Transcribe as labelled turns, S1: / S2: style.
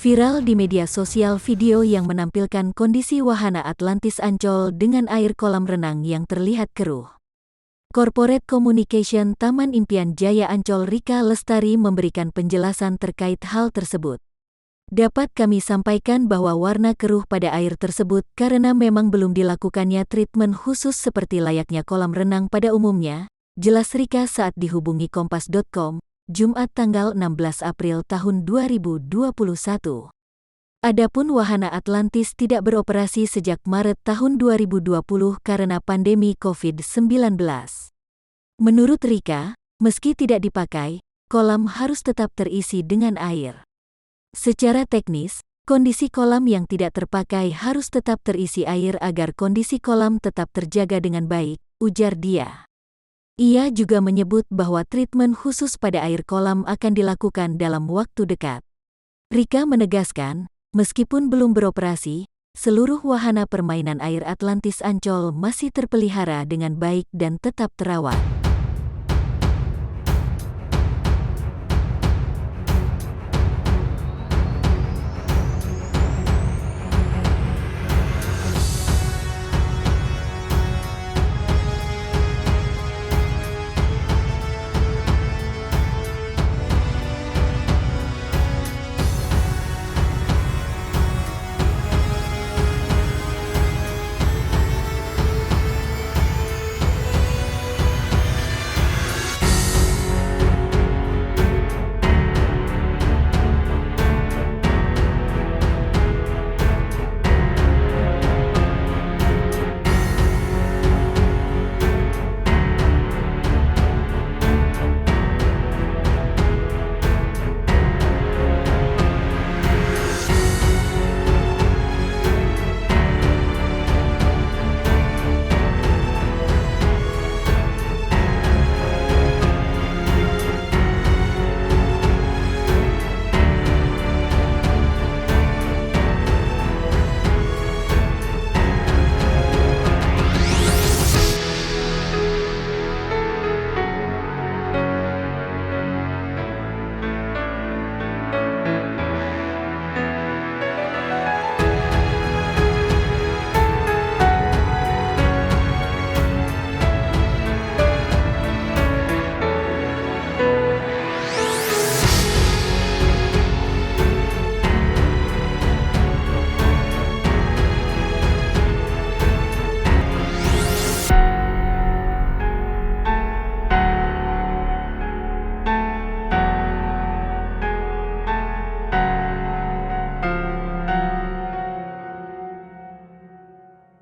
S1: Viral di media sosial video yang menampilkan kondisi wahana Atlantis Ancol dengan air kolam renang yang terlihat keruh. Corporate Communication Taman Impian Jaya Ancol Rika Lestari memberikan penjelasan terkait hal tersebut. Dapat kami sampaikan bahwa warna keruh pada air tersebut karena memang belum dilakukannya treatment khusus seperti layaknya kolam renang pada umumnya, jelas Rika saat dihubungi Kompas.com. Jumat tanggal 16 April tahun 2021. Adapun wahana Atlantis tidak beroperasi sejak Maret tahun 2020 karena pandemi COVID-19. Menurut Rika, meski tidak dipakai, kolam harus tetap terisi dengan air. Secara teknis, kondisi kolam yang tidak terpakai harus tetap terisi air agar kondisi kolam tetap terjaga dengan baik, ujar dia. Ia juga menyebut bahwa treatment khusus pada air kolam akan dilakukan dalam waktu dekat. Rika menegaskan, meskipun belum beroperasi, seluruh wahana permainan air Atlantis Ancol masih terpelihara dengan baik dan tetap terawat.